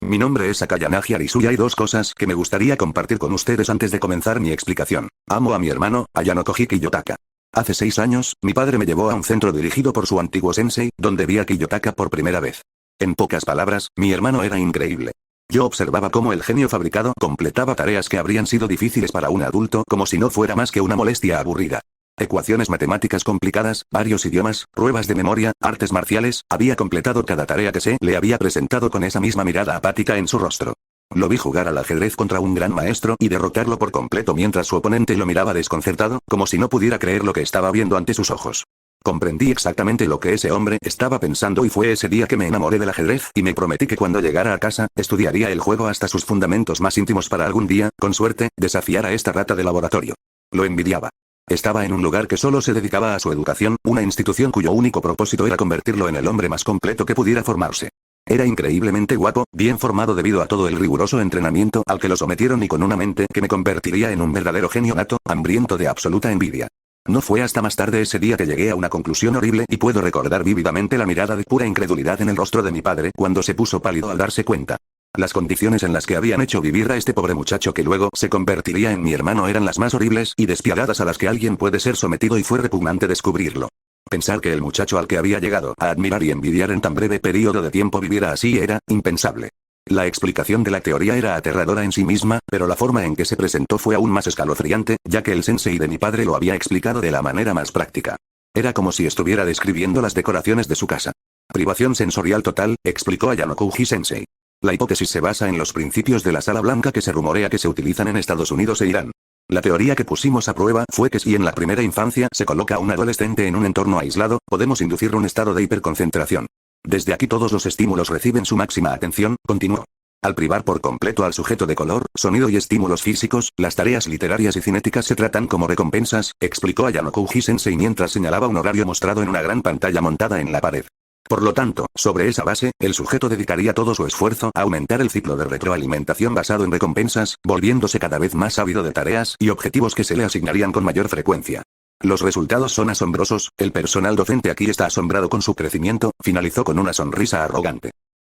Mi nombre es Akayanagi Arisu y hay dos cosas que me gustaría compartir con ustedes antes de comenzar mi explicación. Amo a mi hermano, Ayano Koji Kiyotaka. Hace 6 años, mi padre me llevó a un centro dirigido por su antiguo sensei, donde vi a Kiyotaka por primera vez. En pocas palabras, mi hermano era increíble. Yo observaba cómo el genio fabricado completaba tareas que habrían sido difíciles para un adulto como si no fuera más que una molestia aburrida. Ecuaciones matemáticas complicadas, varios idiomas, pruebas de memoria, artes marciales, había completado cada tarea que se le había presentado con esa misma mirada apática en su rostro. Lo vi jugar al ajedrez contra un gran maestro y derrotarlo por completo mientras su oponente lo miraba desconcertado, como si no pudiera creer lo que estaba viendo ante sus ojos. Comprendí exactamente lo que ese hombre estaba pensando y fue ese día que me enamoré del ajedrez y me prometí que cuando llegara a casa, estudiaría el juego hasta sus fundamentos más íntimos para algún día, con suerte, desafiar a esta rata de laboratorio. Lo envidiaba. Estaba en un lugar que solo se dedicaba a su educación, una institución cuyo único propósito era convertirlo en el hombre más completo que pudiera formarse. Era increíblemente guapo, bien formado debido a todo el riguroso entrenamiento al que lo sometieron y con una mente que me convertiría en un verdadero genio nato, hambriento de absoluta envidia. No fue hasta más tarde ese día que llegué a una conclusión horrible y puedo recordar vívidamente la mirada de pura incredulidad en el rostro de mi padre cuando se puso pálido al darse cuenta. Las condiciones en las que habían hecho vivir a este pobre muchacho que luego se convertiría en mi hermano eran las más horribles y despiadadas a las que alguien puede ser sometido y fue repugnante descubrirlo. Pensar que el muchacho al que había llegado a admirar y envidiar en tan breve periodo de tiempo viviera así era impensable. La explicación de la teoría era aterradora en sí misma, pero la forma en que se presentó fue aún más escalofriante, ya que el sensei de mi padre lo había explicado de la manera más práctica. Era como si estuviera describiendo las decoraciones de su casa. Privación sensorial total, explicó Ayano Koji Sensei. La hipótesis se basa en los principios de la sala blanca que se rumorea que se utilizan en Estados Unidos e Irán. La teoría que pusimos a prueba fue que si en la primera infancia se coloca a un adolescente en un entorno aislado, podemos inducir un estado de hiperconcentración. Desde aquí todos los estímulos reciben su máxima atención, continuó. Al privar por completo al sujeto de color, sonido y estímulos físicos, las tareas literarias y cinéticas se tratan como recompensas, explicó Ayano Koji Sensei mientras señalaba un horario mostrado en una gran pantalla montada en la pared. Por lo tanto, sobre esa base, el sujeto dedicaría todo su esfuerzo a aumentar el ciclo de retroalimentación basado en recompensas, volviéndose cada vez más ávido de tareas y objetivos que se le asignarían con mayor frecuencia. Los resultados son asombrosos, el personal docente aquí está asombrado con su crecimiento, finalizó con una sonrisa arrogante.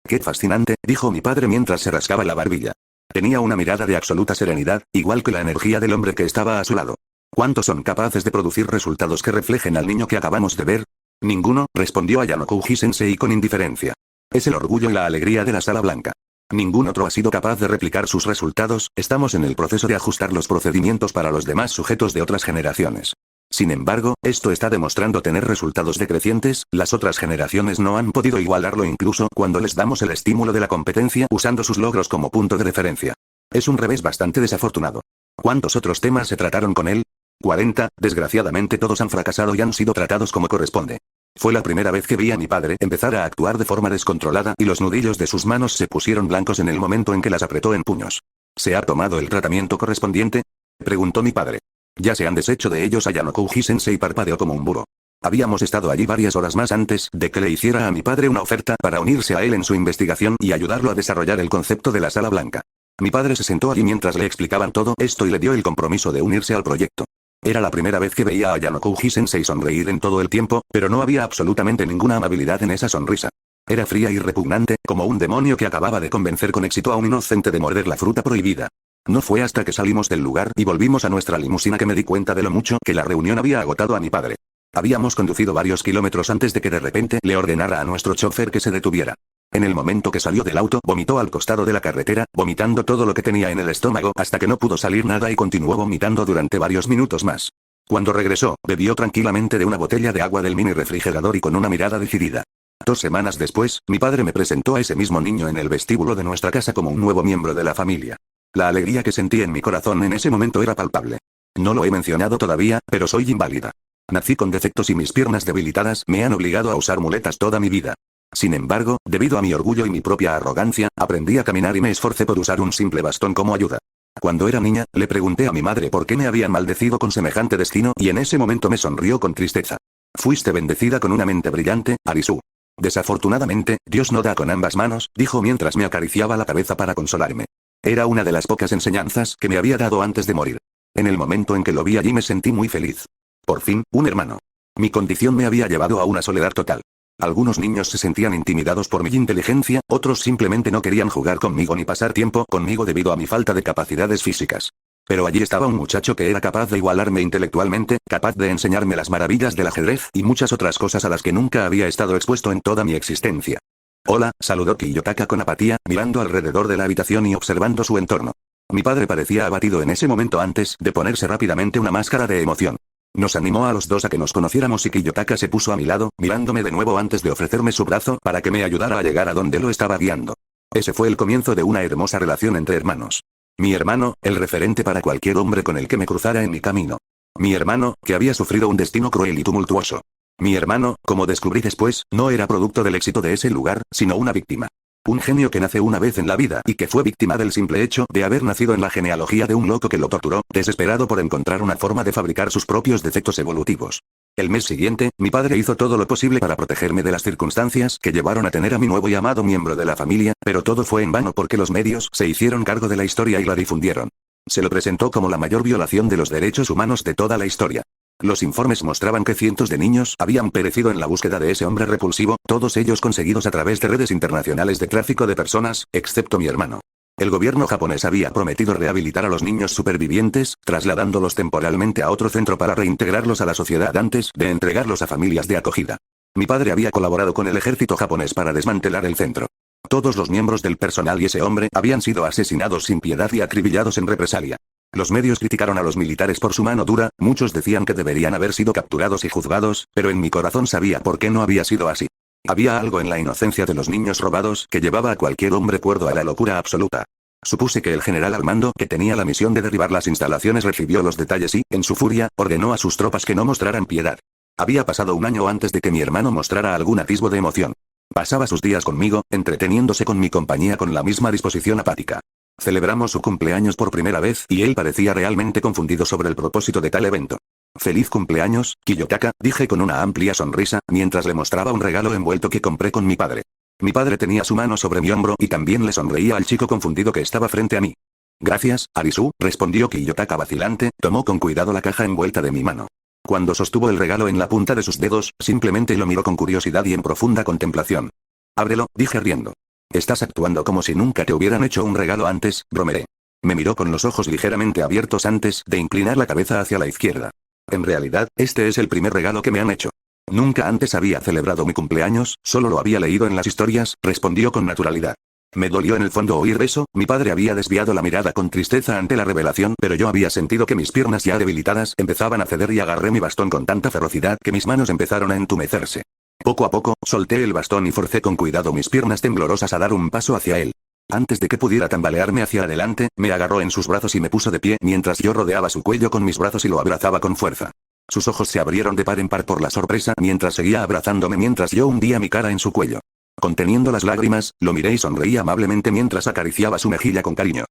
Qué fascinante, dijo mi padre mientras se rascaba la barbilla. Tenía una mirada de absoluta serenidad, igual que la energía del hombre que estaba a su lado. ¿Cuántos son capaces de producir resultados que reflejen al niño que acabamos de ver? Ninguno, respondió Ayano Koji Sensei con indiferencia. Es el orgullo y la alegría de la sala blanca. Ningún otro ha sido capaz de replicar sus resultados, estamos en el proceso de ajustar los procedimientos para los demás sujetos de otras generaciones. Sin embargo, esto está demostrando tener resultados decrecientes, las otras generaciones no han podido igualarlo incluso cuando les damos el estímulo de la competencia usando sus logros como punto de referencia. Es un revés bastante desafortunado. ¿Cuántos otros temas se trataron con él? 40, desgraciadamente todos han fracasado y han sido tratados como corresponde. Fue la primera vez que vi a mi padre empezar a actuar de forma descontrolada y los nudillos de sus manos se pusieron blancos en el momento en que las apretó en puños. ¿Se ha tomado el tratamiento correspondiente?, preguntó mi padre. Ya se han deshecho de ellos. Ayano Koji Sensei parpadeó como un búho. Habíamos estado allí varias horas más antes de que le hiciera a mi padre una oferta para unirse a él en su investigación y ayudarlo a desarrollar el concepto de la sala blanca. Mi padre se sentó allí mientras le explicaban todo esto y le dio el compromiso de unirse al proyecto. Era la primera vez que veía a Ayano Koji Sensei sonreír en todo el tiempo, pero no había absolutamente ninguna amabilidad en esa sonrisa. Era fría y repugnante, como un demonio que acababa de convencer con éxito a un inocente de morder la fruta prohibida. No fue hasta que salimos del lugar y volvimos a nuestra limusina que me di cuenta de lo mucho que la reunión había agotado a mi padre. Habíamos conducido varios kilómetros antes de que de repente le ordenara a nuestro chofer que se detuviera. En el momento que salió del auto, vomitó al costado de la carretera, vomitando todo lo que tenía en el estómago hasta que no pudo salir nada y continuó vomitando durante varios minutos más. Cuando regresó, bebió tranquilamente de una botella de agua del mini refrigerador y con una mirada decidida. 2 semanas después, mi padre me presentó a ese mismo niño en el vestíbulo de nuestra casa como un nuevo miembro de la familia. La alegría que sentí en mi corazón en ese momento era palpable. No lo he mencionado todavía, pero soy inválida. Nací con defectos y mis piernas debilitadas me han obligado a usar muletas toda mi vida. Sin embargo, debido a mi orgullo y mi propia arrogancia, aprendí a caminar y me esforcé por usar un simple bastón como ayuda. Cuando era niña, le pregunté a mi madre por qué me habían maldecido con semejante destino y en ese momento me sonrió con tristeza. Fuiste bendecida con una mente brillante, Arisu. Desafortunadamente, Dios no da con ambas manos, dijo mientras me acariciaba la cabeza para consolarme. Era una de las pocas enseñanzas que me había dado antes de morir. En el momento en que lo vi allí me sentí muy feliz. Por fin, un hermano. Mi condición me había llevado a una soledad total. Algunos niños se sentían intimidados por mi inteligencia, otros simplemente no querían jugar conmigo ni pasar tiempo conmigo debido a mi falta de capacidades físicas. Pero allí estaba un muchacho que era capaz de igualarme intelectualmente, capaz de enseñarme las maravillas del ajedrez y muchas otras cosas a las que nunca había estado expuesto en toda mi existencia. Hola, saludó Kiyotaka con apatía, mirando alrededor de la habitación y observando su entorno. Mi padre parecía abatido en ese momento antes de ponerse rápidamente una máscara de emoción. Nos animó a los dos a que nos conociéramos y Kiyotaka se puso a mi lado, mirándome de nuevo antes de ofrecerme su brazo para que me ayudara a llegar a donde lo estaba guiando. Ese fue el comienzo de una hermosa relación entre hermanos. Mi hermano, el referente para cualquier hombre con el que me cruzara en mi camino. Mi hermano, que había sufrido un destino cruel y tumultuoso. Mi hermano, como descubrí después, no era producto del éxito de ese lugar, sino una víctima. Un genio que nace una vez en la vida y que fue víctima del simple hecho de haber nacido en la genealogía de un loco que lo torturó, desesperado por encontrar una forma de fabricar sus propios defectos evolutivos. El mes siguiente, mi padre hizo todo lo posible para protegerme de las circunstancias que llevaron a tener a mi nuevo y amado miembro de la familia, pero todo fue en vano porque los medios se hicieron cargo de la historia y la difundieron. Se lo presentó como la mayor violación de los derechos humanos de toda la historia. Los informes mostraban que cientos de niños habían perecido en la búsqueda de ese hombre repulsivo, todos ellos conseguidos a través de redes internacionales de tráfico de personas, excepto mi hermano. El gobierno japonés había prometido rehabilitar a los niños supervivientes, trasladándolos temporalmente a otro centro para reintegrarlos a la sociedad antes de entregarlos a familias de acogida. Mi padre había colaborado con el ejército japonés para desmantelar el centro. Todos los miembros del personal y ese hombre habían sido asesinados sin piedad y acribillados en represalia. Los medios criticaron a los militares por su mano dura, muchos decían que deberían haber sido capturados y juzgados, pero en mi corazón sabía por qué no había sido así. Había algo en la inocencia de los niños robados que llevaba a cualquier hombre cuerdo a la locura absoluta. Supuse que el general al mando, que tenía la misión de derribar las instalaciones, recibió los detalles y, en su furia, ordenó a sus tropas que no mostraran piedad. Había pasado un año antes de que mi hermano mostrara algún atisbo de emoción. Pasaba sus días conmigo, entreteniéndose con mi compañía con la misma disposición apática. Celebramos su cumpleaños por primera vez y él parecía realmente confundido sobre el propósito de tal evento. «Feliz cumpleaños, Kiyotaka», dije con una amplia sonrisa, mientras le mostraba un regalo envuelto que compré con mi padre. Mi padre tenía su mano sobre mi hombro y también le sonreía al chico confundido que estaba frente a mí. «Gracias, Arisu», respondió Kiyotaka vacilante, tomó con cuidado la caja envuelta de mi mano. Cuando sostuvo el regalo en la punta de sus dedos, simplemente lo miró con curiosidad y en profunda contemplación. «Ábrelo», dije riendo. «Estás actuando como si nunca te hubieran hecho un regalo antes», bromeé. Me miró con los ojos ligeramente abiertos antes de inclinar la cabeza hacia la izquierda. «En realidad, este es el primer regalo que me han hecho. Nunca antes había celebrado mi cumpleaños, solo lo había leído en las historias», respondió con naturalidad. Me dolió en el fondo oír eso, mi padre había desviado la mirada con tristeza ante la revelación, pero yo había sentido que mis piernas ya debilitadas empezaban a ceder y agarré mi bastón con tanta ferocidad que mis manos empezaron a entumecerse. Poco a poco, solté el bastón y forcé con cuidado mis piernas temblorosas a dar un paso hacia él. Antes de que pudiera tambalearme hacia adelante, me agarró en sus brazos y me puso de pie mientras yo rodeaba su cuello con mis brazos y lo abrazaba con fuerza. Sus ojos se abrieron de par en par por la sorpresa mientras seguía abrazándome mientras yo hundía mi cara en su cuello. Conteniendo las lágrimas, lo miré y sonreí amablemente mientras acariciaba su mejilla con cariño.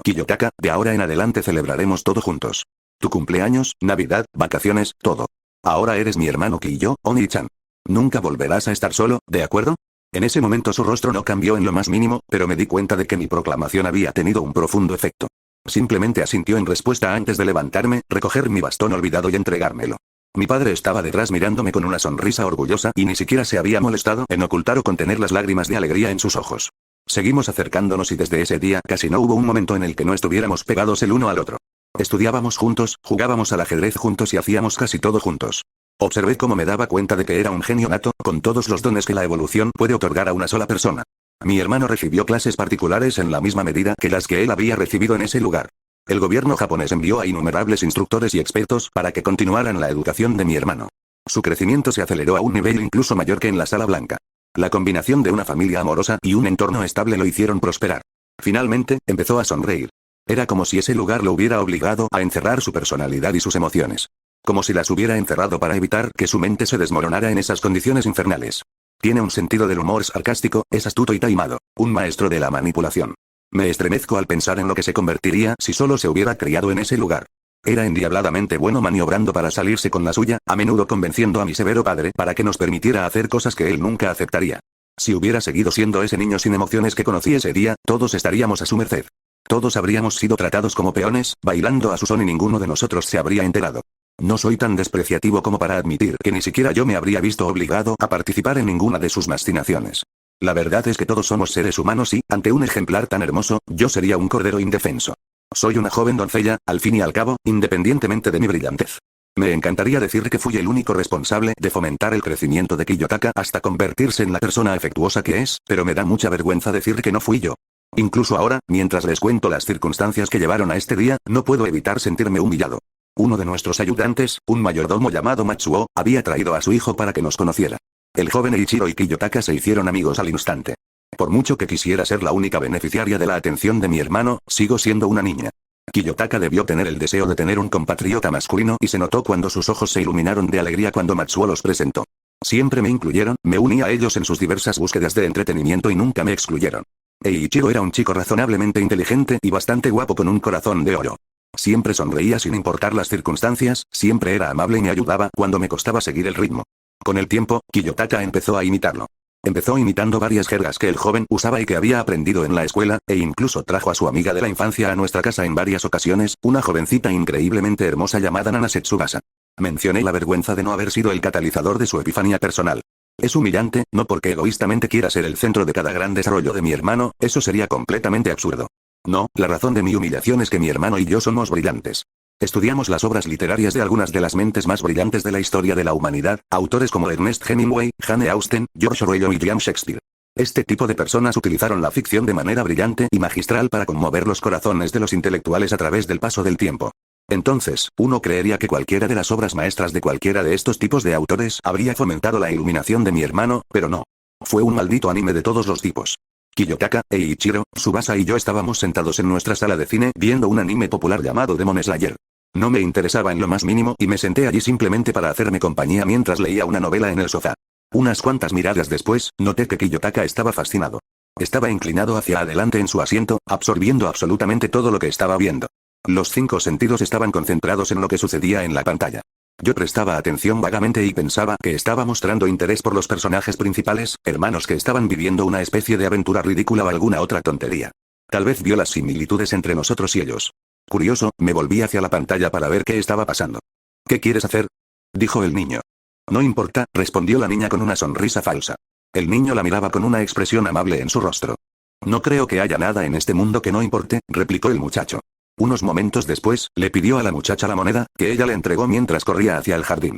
«Kiyotaka, de ahora en adelante celebraremos todo juntos. Tu cumpleaños, Navidad, vacaciones, todo. Ahora eres mi hermano Kiyo, Oni-chan. Nunca volverás a estar solo, ¿de acuerdo?». En ese momento su rostro no cambió en lo más mínimo, pero me di cuenta de que mi proclamación había tenido un profundo efecto. Simplemente asintió en respuesta antes de levantarme, recoger mi bastón olvidado y entregármelo. Mi padre estaba detrás mirándome con una sonrisa orgullosa y ni siquiera se había molestado en ocultar o contener las lágrimas de alegría en sus ojos. Seguimos acercándonos y desde ese día casi no hubo un momento en el que no estuviéramos pegados el uno al otro. Estudiábamos juntos, jugábamos al ajedrez juntos y hacíamos casi todo juntos. Observé cómo me daba cuenta de que era un genio nato, con todos los dones que la evolución puede otorgar a una sola persona. Mi hermano recibió clases particulares en la misma medida que las que él había recibido en ese lugar. El gobierno japonés envió a innumerables instructores y expertos para que continuaran la educación de mi hermano. Su crecimiento se aceleró a un nivel incluso mayor que en la Sala Blanca. La combinación de una familia amorosa y un entorno estable lo hicieron prosperar. Finalmente, empezó a sonreír. Era como si ese lugar lo hubiera obligado a encerrar su personalidad y sus emociones. Como si las hubiera encerrado para evitar que su mente se desmoronara en esas condiciones infernales. Tiene un sentido del humor sarcástico, es astuto y taimado, un maestro de la manipulación. Me estremezco al pensar en lo que se convertiría si solo se hubiera criado en ese lugar. Era endiabladamente bueno maniobrando para salirse con la suya, a menudo convenciendo a mi severo padre para que nos permitiera hacer cosas que él nunca aceptaría. Si hubiera seguido siendo ese niño sin emociones que conocí ese día, todos estaríamos a su merced. Todos habríamos sido tratados como peones, bailando a su son y ninguno de nosotros se habría enterado. No soy tan despreciativo como para admitir que ni siquiera yo me habría visto obligado a participar en ninguna de sus mastinaciones. La verdad es que todos somos seres humanos y, ante un ejemplar tan hermoso, yo sería un cordero indefenso. Soy una joven doncella, al fin y al cabo, independientemente de mi brillantez. Me encantaría decir que fui el único responsable de fomentar el crecimiento de Kiyotaka hasta convertirse en la persona afectuosa que es, pero me da mucha vergüenza decir que no fui yo. Incluso ahora, mientras les cuento las circunstancias que llevaron a este día, no puedo evitar sentirme humillado. Uno de nuestros ayudantes, un mayordomo llamado Matsuo, había traído a su hijo para que nos conociera. El joven Eiichiro y Kiyotaka se hicieron amigos al instante. Por mucho que quisiera ser la única beneficiaria de la atención de mi hermano, sigo siendo una niña. Kiyotaka debió tener el deseo de tener un compatriota masculino y se notó cuando sus ojos se iluminaron de alegría cuando Matsuo los presentó. Siempre me incluyeron, me uní a ellos en sus diversas búsquedas de entretenimiento y nunca me excluyeron. Eiichiro era un chico razonablemente inteligente y bastante guapo con un corazón de oro. Siempre sonreía sin importar las circunstancias, siempre era amable y me ayudaba cuando me costaba seguir el ritmo. Con el tiempo, Kiyotaka empezó a imitarlo. Empezó imitando varias jergas que el joven usaba y que había aprendido en la escuela, e incluso trajo a su amiga de la infancia a nuestra casa en varias ocasiones, una jovencita increíblemente hermosa llamada Nana Setsubasa. Mencioné la vergüenza de no haber sido el catalizador de su epifanía personal. Es humillante, no porque egoístamente quiera ser el centro de cada gran desarrollo de mi hermano, eso sería completamente absurdo. No, la razón de mi humillación es que mi hermano y yo somos brillantes. Estudiamos las obras literarias de algunas de las mentes más brillantes de la historia de la humanidad, autores como Ernest Hemingway, Jane Austen, George Orwell y William Shakespeare. Este tipo de personas utilizaron la ficción de manera brillante y magistral para conmover los corazones de los intelectuales a través del paso del tiempo. Entonces, uno creería que cualquiera de las obras maestras de cualquiera de estos tipos de autores habría fomentado la iluminación de mi hermano, pero no. Fue un maldito anime de todos los tipos. Kiyotaka, Eiichiro, Tsubasa y yo estábamos sentados en nuestra sala de cine viendo un anime popular llamado Demon Slayer. No me interesaba en lo más mínimo y me senté allí simplemente para hacerme compañía mientras leía una novela en el sofá. Unas cuantas miradas después, noté que Kiyotaka estaba fascinado. Estaba inclinado hacia adelante en su asiento, absorbiendo absolutamente todo lo que estaba viendo. Los 5 sentidos estaban concentrados en lo que sucedía en la pantalla. Yo prestaba atención vagamente y pensaba que estaba mostrando interés por los personajes principales, hermanos que estaban viviendo una especie de aventura ridícula o alguna otra tontería. Tal vez vio las similitudes entre nosotros y ellos. Curioso, me volví hacia la pantalla para ver qué estaba pasando. ¿Qué quieres hacer?, dijo el niño. No importa, respondió la niña con una sonrisa falsa. El niño la miraba con una expresión amable en su rostro. No creo que haya nada en este mundo que no importe, replicó el muchacho. Unos momentos después, le pidió a la muchacha la moneda, que ella le entregó mientras corría hacia el jardín.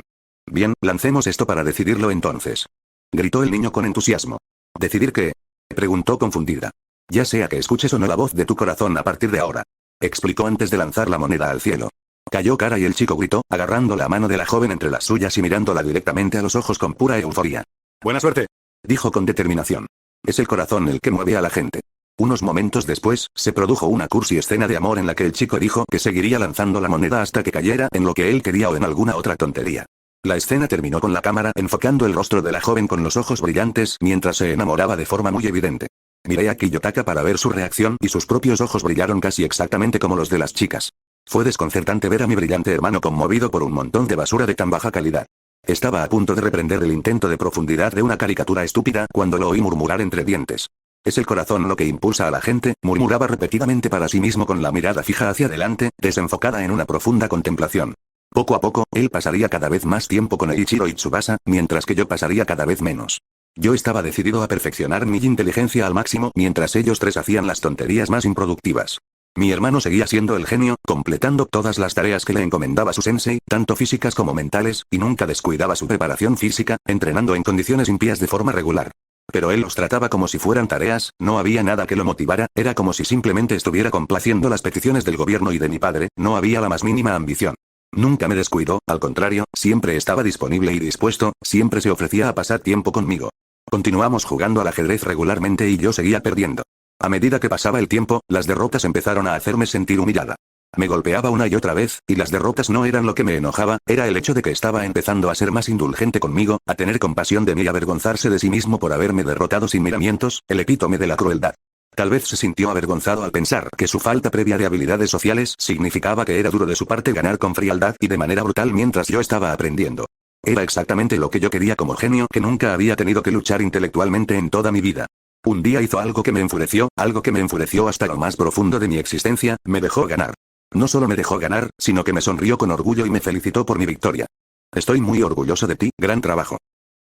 Bien, lancemos esto para decidirlo entonces. Gritó el niño con entusiasmo. ¿Decidir qué?, preguntó confundida. Ya sea que escuches o no la voz de tu corazón a partir de ahora, explicó antes de lanzar la moneda al cielo. Cayó cara y el chico gritó, agarrando la mano de la joven entre las suyas y mirándola directamente a los ojos con pura euforia. Buena suerte, dijo con determinación. Es el corazón el que mueve a la gente. Unos momentos después, se produjo una cursi escena de amor en la que el chico dijo que seguiría lanzando la moneda hasta que cayera en lo que él quería o en alguna otra tontería. La escena terminó con la cámara enfocando el rostro de la joven con los ojos brillantes mientras se enamoraba de forma muy evidente. Miré a Kiyotaka para ver su reacción y sus propios ojos brillaron casi exactamente como los de las chicas. Fue desconcertante ver a mi brillante hermano conmovido por un montón de basura de tan baja calidad. Estaba a punto de reprender el intento de profundidad de una caricatura estúpida cuando lo oí murmurar entre dientes. Es el corazón lo que impulsa a la gente, murmuraba repetidamente para sí mismo con la mirada fija hacia adelante, desenfocada en una profunda contemplación. Poco a poco, él pasaría cada vez más tiempo con Eiichiro y Tsubasa, mientras que yo pasaría cada vez menos. Yo estaba decidido a perfeccionar mi inteligencia al máximo mientras ellos tres hacían las tonterías más improductivas. Mi hermano seguía siendo el genio, completando todas las tareas que le encomendaba su sensei, tanto físicas como mentales, y nunca descuidaba su preparación física, entrenando en condiciones impías de forma regular. Pero él los trataba como si fueran tareas, no había nada que lo motivara, era como si simplemente estuviera complaciendo las peticiones del gobierno y de mi padre, no había la más mínima ambición. Nunca me descuidó, al contrario, siempre estaba disponible y dispuesto, siempre se ofrecía a pasar tiempo conmigo. Continuamos jugando al ajedrez regularmente y yo seguía perdiendo. A medida que pasaba el tiempo, las derrotas empezaron a hacerme sentir humillada. Me golpeaba una y otra vez, y las derrotas no eran lo que me enojaba, era el hecho de que estaba empezando a ser más indulgente conmigo, a tener compasión de mí y avergonzarse de sí mismo por haberme derrotado sin miramientos, el epítome de la crueldad. Tal vez se sintió avergonzado al pensar que su falta previa de habilidades sociales significaba que era duro de su parte ganar con frialdad y de manera brutal mientras yo estaba aprendiendo. Era exactamente lo que yo quería como genio que nunca había tenido que luchar intelectualmente en toda mi vida. Un día hizo algo que me enfureció hasta lo más profundo de mi existencia, me dejó ganar. No solo me dejó ganar, sino que me sonrió con orgullo y me felicitó por mi victoria. Estoy muy orgulloso de ti, gran trabajo.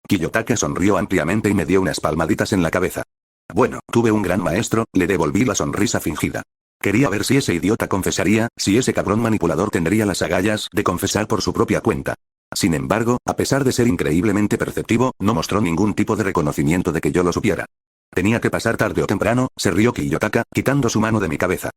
Kiyotaka sonrió ampliamente y me dio unas palmaditas en la cabeza. Bueno, tuve un gran maestro, le devolví la sonrisa fingida. Quería ver si ese idiota confesaría, si ese cabrón manipulador tendría las agallas de confesar por su propia cuenta. Sin embargo, a pesar de ser increíblemente perceptivo, no mostró ningún tipo de reconocimiento de que yo lo supiera. Tenía que pasar tarde o temprano, se rió Kiyotaka, quitando su mano de mi cabeza.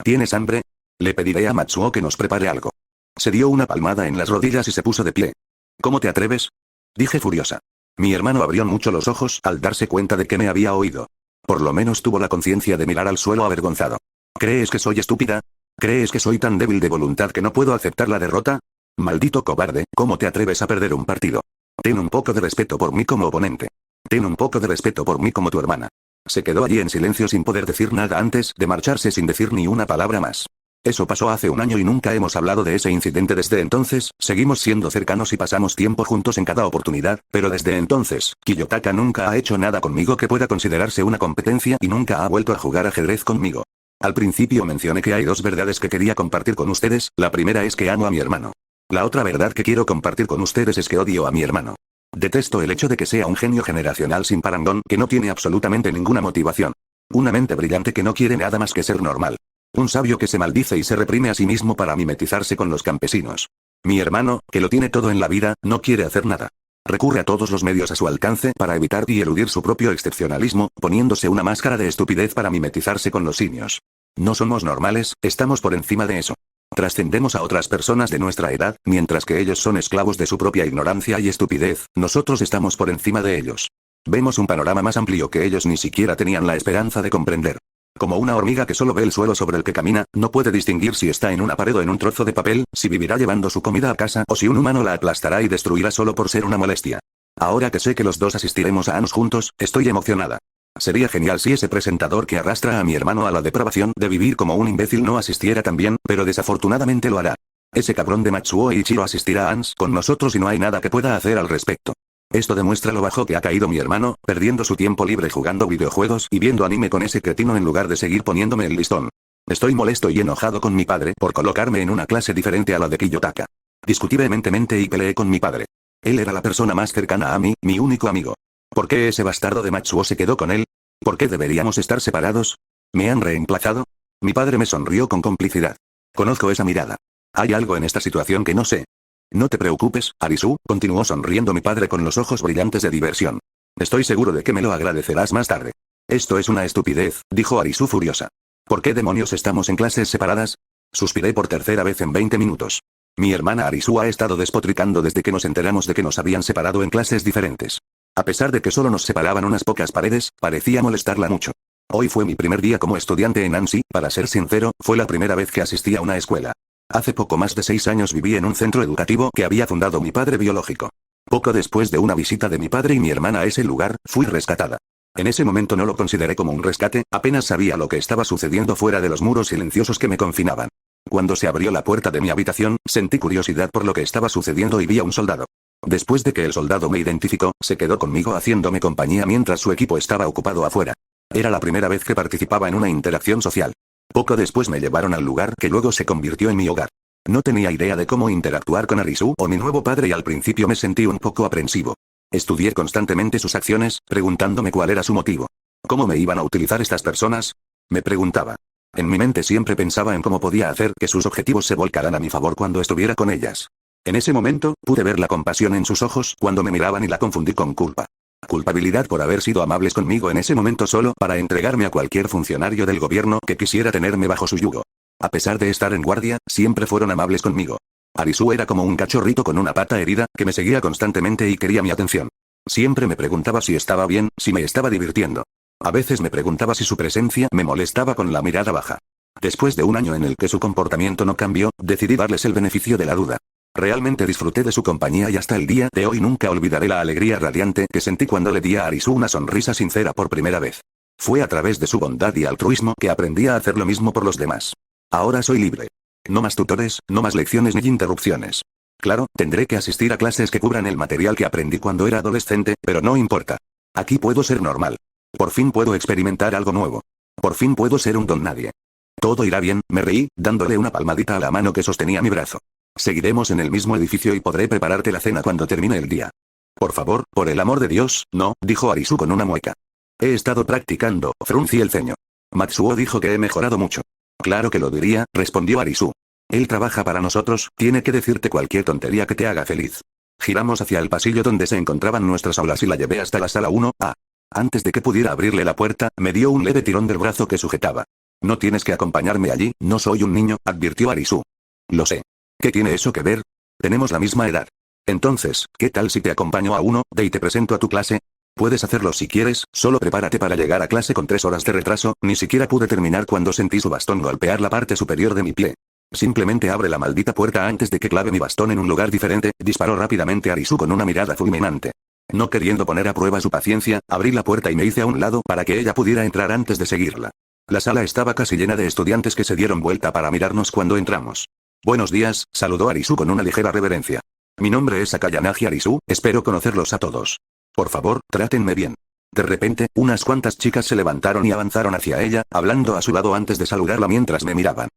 ¿Tienes hambre? Le pediré a Matsuo que nos prepare algo. Se dio una palmada en las rodillas y se puso de pie. ¿Cómo te atreves? Dije furiosa. Mi hermano abrió mucho los ojos al darse cuenta de que me había oído. Por lo menos tuvo la conciencia de mirar al suelo avergonzado. ¿Crees que soy estúpida? ¿Crees que soy tan débil de voluntad que no puedo aceptar la derrota? Maldito cobarde, ¿cómo te atreves a perder un partido? Ten un poco de respeto por mí como oponente. Ten un poco de respeto por mí como tu hermana. Se quedó allí en silencio sin poder decir nada antes de marcharse sin decir ni una palabra más. Eso pasó hace un año y nunca hemos hablado de ese incidente desde entonces, seguimos siendo cercanos y pasamos tiempo juntos en cada oportunidad, pero desde entonces, Kiyotaka nunca ha hecho nada conmigo que pueda considerarse una competencia y nunca ha vuelto a jugar ajedrez conmigo. Al principio mencioné que hay dos verdades que quería compartir con ustedes, la primera es que amo a mi hermano. La otra verdad que quiero compartir con ustedes es que odio a mi hermano. Detesto el hecho de que sea un genio generacional sin parangón que no tiene absolutamente ninguna motivación. Una mente brillante que no quiere nada más que ser normal. Un sabio que se maldice y se reprime a sí mismo para mimetizarse con los campesinos. Mi hermano, que lo tiene todo en la vida, no quiere hacer nada. Recurre a todos los medios a su alcance para evitar y eludir su propio excepcionalismo, poniéndose una máscara de estupidez para mimetizarse con los simios. No somos normales, estamos por encima de eso. Trascendemos a otras personas de nuestra edad, mientras que ellos son esclavos de su propia ignorancia y estupidez, nosotros estamos por encima de ellos. Vemos un panorama más amplio que ellos ni siquiera tenían la esperanza de comprender. Como una hormiga que solo ve el suelo sobre el que camina, no puede distinguir si está en una pared o en un trozo de papel, si vivirá llevando su comida a casa o si un humano la aplastará y destruirá solo por ser una molestia. Ahora que sé que los dos asistiremos a Anos juntos, estoy emocionada. Sería genial si ese presentador que arrastra a mi hermano a la depravación de vivir como un imbécil no asistiera también, pero desafortunadamente lo hará. Ese cabrón de Matsuo Ichiro asistirá a Ans con nosotros y no hay nada que pueda hacer al respecto. Esto demuestra lo bajo que ha caído mi hermano, perdiendo su tiempo libre jugando videojuegos y viendo anime con ese cretino en lugar de seguir poniéndome el listón. Estoy molesto y enojado con mi padre por colocarme en una clase diferente a la de Kiyotaka. Discutí vehementemente y peleé con mi padre. Él era la persona más cercana a mí, mi único amigo. ¿Por qué ese bastardo de Matsuo se quedó con él? ¿Por qué deberíamos estar separados? ¿Me han reemplazado? Mi padre me sonrió con complicidad. Conozco esa mirada. Hay algo en esta situación que no sé. No te preocupes, Arisu, continuó sonriendo mi padre con los ojos brillantes de diversión. Estoy seguro de que me lo agradecerás más tarde. Esto es una estupidez, dijo Arisu furiosa. ¿Por qué demonios estamos en clases separadas? Suspiré por tercera vez en 20 minutos. Mi hermana Arisu ha estado despotricando desde que nos enteramos de que nos habían separado en clases diferentes. A pesar de que solo nos separaban unas pocas paredes, parecía molestarla mucho. Hoy fue mi primer día como estudiante en Ansi, para ser sincero, fue la primera vez que asistí a una escuela. Hace poco más de 6 años viví en un centro educativo que había fundado mi padre biológico. Poco después de una visita de mi padre y mi hermana a ese lugar, fui rescatada. En ese momento no lo consideré como un rescate, apenas sabía lo que estaba sucediendo fuera de los muros silenciosos que me confinaban. Cuando se abrió la puerta de mi habitación, sentí curiosidad por lo que estaba sucediendo y vi a un soldado. Después de que el soldado me identificó, se quedó conmigo haciéndome compañía mientras su equipo estaba ocupado afuera. Era la primera vez que participaba en una interacción social. Poco después me llevaron al lugar que luego se convirtió en mi hogar. No tenía idea de cómo interactuar con Arisu o mi nuevo padre y al principio me sentí un poco aprensivo. Estudié constantemente sus acciones, preguntándome cuál era su motivo. ¿Cómo me iban a utilizar estas personas? Me preguntaba. En mi mente siempre pensaba en cómo podía hacer que sus objetivos se volcaran a mi favor cuando estuviera con ellas. En ese momento, pude ver la compasión en sus ojos cuando me miraban y la confundí con culpa. Culpabilidad por haber sido amables conmigo en ese momento solo para entregarme a cualquier funcionario del gobierno que quisiera tenerme bajo su yugo. A pesar de estar en guardia, siempre fueron amables conmigo. Arisu era como un cachorrito con una pata herida, que me seguía constantemente y quería mi atención. Siempre me preguntaba si estaba bien, si me estaba divirtiendo. A veces me preguntaba si su presencia me molestaba con la mirada baja. Después de un año en el que su comportamiento no cambió, decidí darles el beneficio de la duda. Realmente disfruté de su compañía y hasta el día de hoy nunca olvidaré la alegría radiante que sentí cuando le di a Arisu una sonrisa sincera por primera vez. Fue a través de su bondad y altruismo que aprendí a hacer lo mismo por los demás. Ahora soy libre. No más tutores, no más lecciones ni interrupciones. Claro, tendré que asistir a clases que cubran el material que aprendí cuando era adolescente, pero no importa. Aquí puedo ser normal. Por fin puedo experimentar algo nuevo. Por fin puedo ser un don nadie. Todo irá bien, me reí, dándole una palmadita a la mano que sostenía mi brazo. Seguiremos en el mismo edificio y podré prepararte la cena cuando termine el día. Por favor, por el amor de Dios, no, dijo Arisu con una mueca. He estado practicando, fruncí el ceño. Matsuo dijo que he mejorado mucho. Claro que lo diría, respondió Arisu. Él trabaja para nosotros, tiene que decirte cualquier tontería que te haga feliz. Giramos hacia el pasillo donde se encontraban nuestras aulas y la llevé hasta la sala 1A. Antes de que pudiera abrirle la puerta, me dio un leve tirón del brazo que sujetaba. No tienes que acompañarme allí, no soy un niño, advirtió Arisu. Lo sé. ¿Qué tiene eso que ver? Tenemos la misma edad. Entonces, ¿qué tal si te acompaño a 1D y te presento a tu clase? Puedes hacerlo si quieres, solo prepárate para llegar a clase con 3 horas de retraso, ni siquiera pude terminar cuando sentí su bastón golpear la parte superior de mi pie. Simplemente abre la maldita puerta antes de que clave mi bastón en un lugar diferente, disparó rápidamente Arisu con una mirada fulminante. No queriendo poner a prueba su paciencia, abrí la puerta y me hice a un lado para que ella pudiera entrar antes de seguirla. La sala estaba casi llena de estudiantes que se dieron vuelta para mirarnos cuando entramos. Buenos días, saludó Arisu con una ligera reverencia. Mi nombre es Akayanagi Arisu, espero conocerlos a todos. Por favor, trátenme bien. De repente, unas cuantas chicas se levantaron y avanzaron hacia ella, hablando a su lado antes de saludarla mientras me miraban.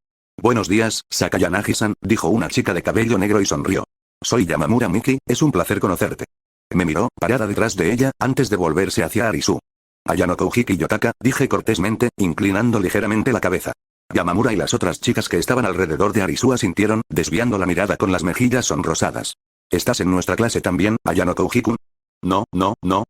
Buenos días, Sakayanagi-san, dijo una chica de cabello negro y sonrió. Soy Yamamura Miki, es un placer conocerte. Me miró, parada detrás de ella, antes de volverse hacia Arisu. Ayano Kouhiki Yotaka, dije cortésmente, inclinando ligeramente la cabeza. Yamamura y las otras chicas que estaban alrededor de Arisu asintieron, desviando la mirada con las mejillas sonrosadas. ¿Estás en nuestra clase también, Ayano Kouhiki? No,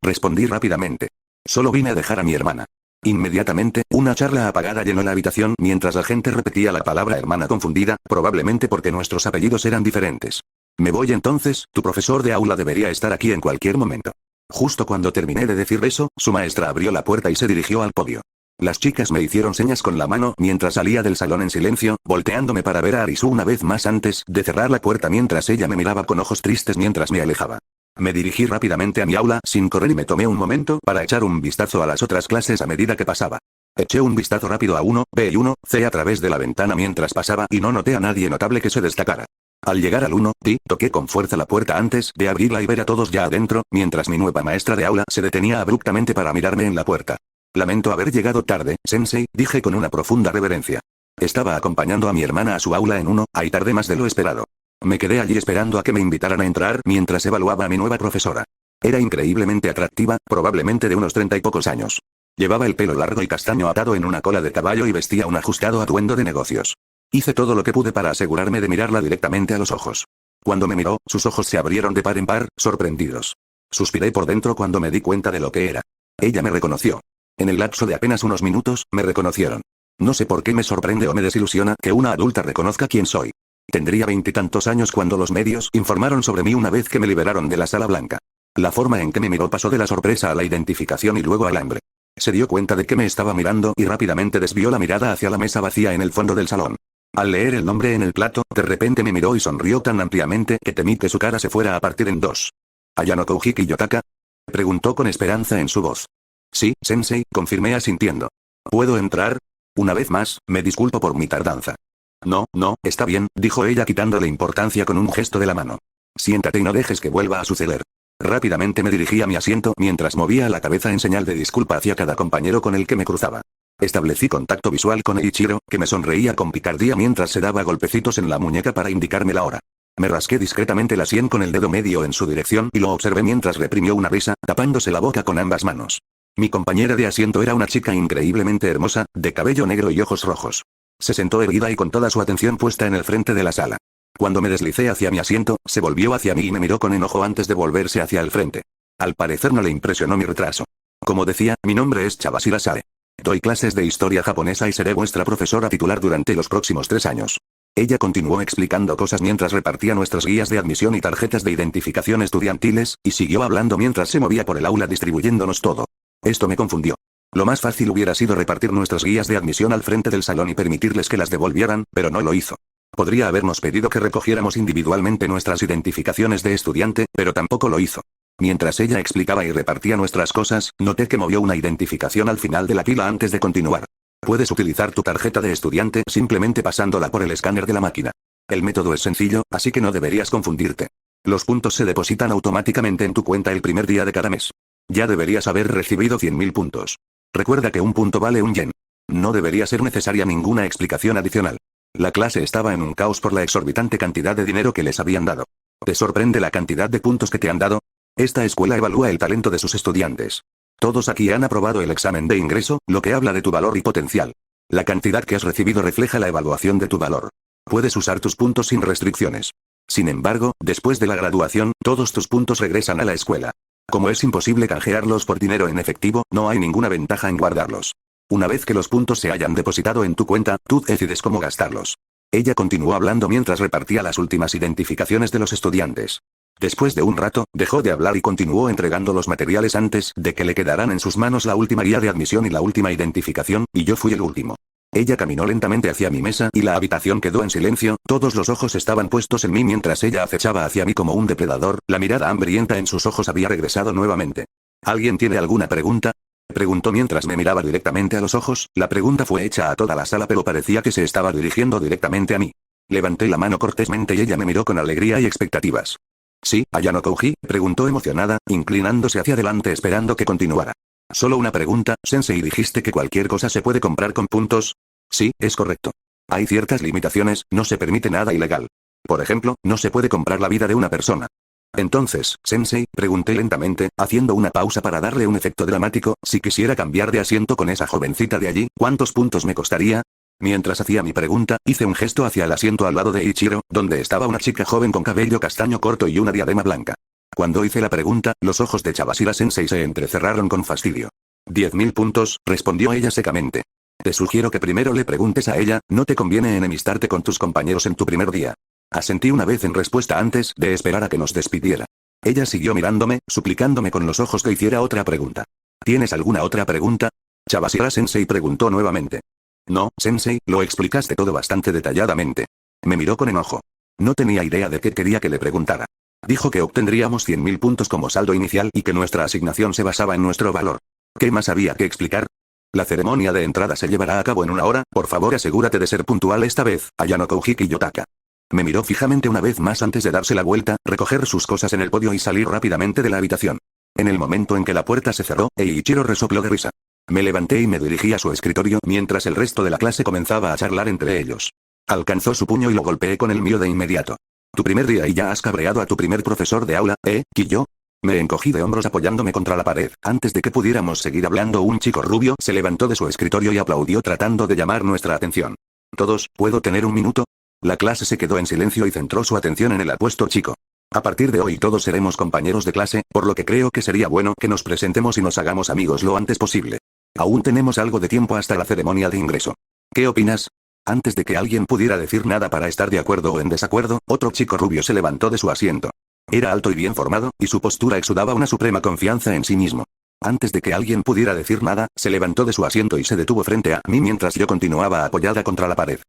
respondí rápidamente. Solo vine a dejar a mi hermana. Inmediatamente, una charla apagada llenó la habitación mientras la gente repetía la palabra hermana confundida, probablemente porque nuestros apellidos eran diferentes. Me voy entonces, tu profesor de aula debería estar aquí en cualquier momento. Justo cuando terminé de decir eso, su maestra abrió la puerta y se dirigió al podio. Las chicas me hicieron señas con la mano mientras salía del salón en silencio, volteándome para ver a Arisu una vez más antes de cerrar la puerta mientras ella me miraba con ojos tristes mientras me alejaba. Me dirigí rápidamente a mi aula sin correr y me tomé un momento para echar un vistazo a las otras clases a medida que pasaba. Eché un vistazo rápido a 1B y 1C a través de la ventana mientras pasaba y no noté a nadie notable que se destacara. Al llegar al 1D, toqué con fuerza la puerta antes de abrirla y ver a todos ya adentro, mientras mi nueva maestra de aula se detenía abruptamente para mirarme en la puerta. Lamento haber llegado tarde, sensei, dije con una profunda reverencia. Estaba acompañando a mi hermana a su aula en 1A y tardé más de lo esperado. Me quedé allí esperando a que me invitaran a entrar mientras evaluaba a mi nueva profesora. Era increíblemente atractiva, probablemente de unos 30 y pocos años. Llevaba el pelo largo y castaño atado en una cola de caballo y vestía un ajustado atuendo de negocios. Hice todo lo que pude para asegurarme de mirarla directamente a los ojos. Cuando me miró, sus ojos se abrieron de par en par, sorprendidos. Suspiré por dentro cuando me di cuenta de lo que era. Ella me reconoció. En el lapso de apenas unos minutos, me reconocieron. No sé por qué me sorprende o me desilusiona que una adulta reconozca quién soy. Tendría 20 y tantos años cuando los medios informaron sobre mí una vez que me liberaron de la sala blanca. La forma en que me miró pasó de la sorpresa a la identificación y luego al hambre. Se dio cuenta de que me estaba mirando y rápidamente desvió la mirada hacia la mesa vacía en el fondo del salón. Al leer el nombre en el plato, de repente me miró y sonrió tan ampliamente que temí que su cara se fuera a partir en dos. ¿Ayano Kouhiki Yotaka? Preguntó con esperanza en su voz. Sí, sensei, confirmé asintiendo. ¿Puedo entrar? Una vez más, me disculpo por mi tardanza. No, está bien, dijo ella quitándole importancia con un gesto de la mano. Siéntate y no dejes que vuelva a suceder. Rápidamente me dirigí a mi asiento mientras movía la cabeza en señal de disculpa hacia cada compañero con el que me cruzaba. Establecí contacto visual con Eiichiro, que me sonreía con picardía mientras se daba golpecitos en la muñeca para indicarme la hora. Me rasqué discretamente la sien con el dedo medio en su dirección y lo observé mientras reprimió una risa, tapándose la boca con ambas manos. Mi compañera de asiento era una chica increíblemente hermosa, de cabello negro y ojos rojos. Se sentó erguida y con toda su atención puesta en el frente de la sala. Cuando me deslicé hacia mi asiento, se volvió hacia mí y me miró con enojo antes de volverse hacia el frente. Al parecer no le impresionó mi retraso. Como decía, mi nombre es Chabashira Sae. Doy clases de historia japonesa y seré vuestra profesora titular durante los próximos 3 años. Ella continuó explicando cosas mientras repartía nuestras guías de admisión y tarjetas de identificación estudiantiles, y siguió hablando mientras se movía por el aula distribuyéndonos todo. Esto me confundió. Lo más fácil hubiera sido repartir nuestras guías de admisión al frente del salón y permitirles que las devolvieran, pero no lo hizo. Podría habernos pedido que recogiéramos individualmente nuestras identificaciones de estudiante, pero tampoco lo hizo. Mientras ella explicaba y repartía nuestras cosas, noté que movió una identificación al final de la pila antes de continuar. Puedes utilizar tu tarjeta de estudiante simplemente pasándola por el escáner de la máquina. El método es sencillo, así que no deberías confundirte. Los puntos se depositan automáticamente en tu cuenta el primer día de cada mes. Ya deberías haber recibido 100.000 puntos. Recuerda que un punto vale un yen. No debería ser necesaria ninguna explicación adicional. La clase estaba en un caos por la exorbitante cantidad de dinero que les habían dado. ¿Te sorprende la cantidad de puntos que te han dado? Esta escuela evalúa el talento de sus estudiantes. Todos aquí han aprobado el examen de ingreso, lo que habla de tu valor y potencial. La cantidad que has recibido refleja la evaluación de tu valor. Puedes usar tus puntos sin restricciones. Sin embargo, después de la graduación, todos tus puntos regresan a la escuela. Como es imposible canjearlos por dinero en efectivo, no hay ninguna ventaja en guardarlos. Una vez que los puntos se hayan depositado en tu cuenta, tú decides cómo gastarlos. Ella continuó hablando mientras repartía las últimas identificaciones de los estudiantes. Después de un rato, dejó de hablar y continuó entregando los materiales antes de que le quedaran en sus manos la última guía de admisión y la última identificación, y yo fui el último. Ella caminó lentamente hacia mi mesa y la habitación quedó en silencio, todos los ojos estaban puestos en mí mientras ella acechaba hacia mí como un depredador, la mirada hambrienta en sus ojos había regresado nuevamente. ¿Alguien tiene alguna pregunta? Preguntó mientras me miraba directamente a los ojos, la pregunta fue hecha a toda la sala pero parecía que se estaba dirigiendo directamente a mí. Levanté la mano cortésmente y ella me miró con alegría y expectativas. ¿Sí, Ayano Kouji? Preguntó emocionada, inclinándose hacia adelante esperando que continuara. Solo una pregunta, Sensei, dijiste que cualquier cosa se puede comprar con puntos. Sí, es correcto. Hay ciertas limitaciones, no se permite nada ilegal. Por ejemplo, no se puede comprar la vida de una persona. Entonces, Sensei, pregunté lentamente, haciendo una pausa para darle un efecto dramático, si quisiera cambiar de asiento con esa jovencita de allí, ¿cuántos puntos me costaría? Mientras hacía mi pregunta, hice un gesto hacia el asiento al lado de Ichiro, donde estaba una chica joven con cabello castaño corto y una diadema blanca. Cuando hice la pregunta, los ojos de Chabashira Sensei se entrecerraron con fastidio. 10.000 puntos, respondió ella secamente. Te sugiero que primero le preguntes a ella, no te conviene enemistarte con tus compañeros en tu primer día. Asentí una vez en respuesta antes de esperar a que nos despidiera. Ella siguió mirándome, suplicándome con los ojos que hiciera otra pregunta. ¿Tienes alguna otra pregunta? Chabashira Sensei preguntó nuevamente. No, Sensei, lo explicaste todo bastante detalladamente. Me miró con enojo. No tenía idea de qué quería que le preguntara. Dijo que obtendríamos 100.000 puntos como saldo inicial y que nuestra asignación se basaba en nuestro valor. ¿Qué más había que explicar? La ceremonia de entrada se llevará a cabo en 1 hora, por favor asegúrate de ser puntual esta vez, Ayano Kouji Kiyotaka. Me miró fijamente una vez más antes de darse la vuelta, recoger sus cosas en el podio y salir rápidamente de la habitación. En el momento en que la puerta se cerró, Eiichiro resopló de risa. Me levanté y me dirigí a su escritorio mientras el resto de la clase comenzaba a charlar entre ellos. Alcanzó su puño y lo golpeé con el mío de inmediato. Tu primer día y ya has cabreado a tu primer profesor de aula, Kiyo. Me encogí de hombros apoyándome contra la pared. Antes de que pudiéramos seguir hablando, un chico rubio se levantó de su escritorio y aplaudió tratando de llamar nuestra atención. Todos, ¿puedo tener un minuto? La clase se quedó en silencio y centró su atención en el apuesto chico. A partir de hoy todos seremos compañeros de clase, por lo que creo que sería bueno que nos presentemos y nos hagamos amigos lo antes posible. Aún tenemos algo de tiempo hasta la ceremonia de ingreso. ¿Qué opinas? Antes de que alguien pudiera decir nada para estar de acuerdo o en desacuerdo, otro chico rubio se levantó de su asiento. Era alto y bien formado, y su postura exudaba una suprema confianza en sí mismo. Antes de que alguien pudiera decir nada, se levantó de su asiento y se detuvo frente a mí mientras yo continuaba apoyada contra la pared.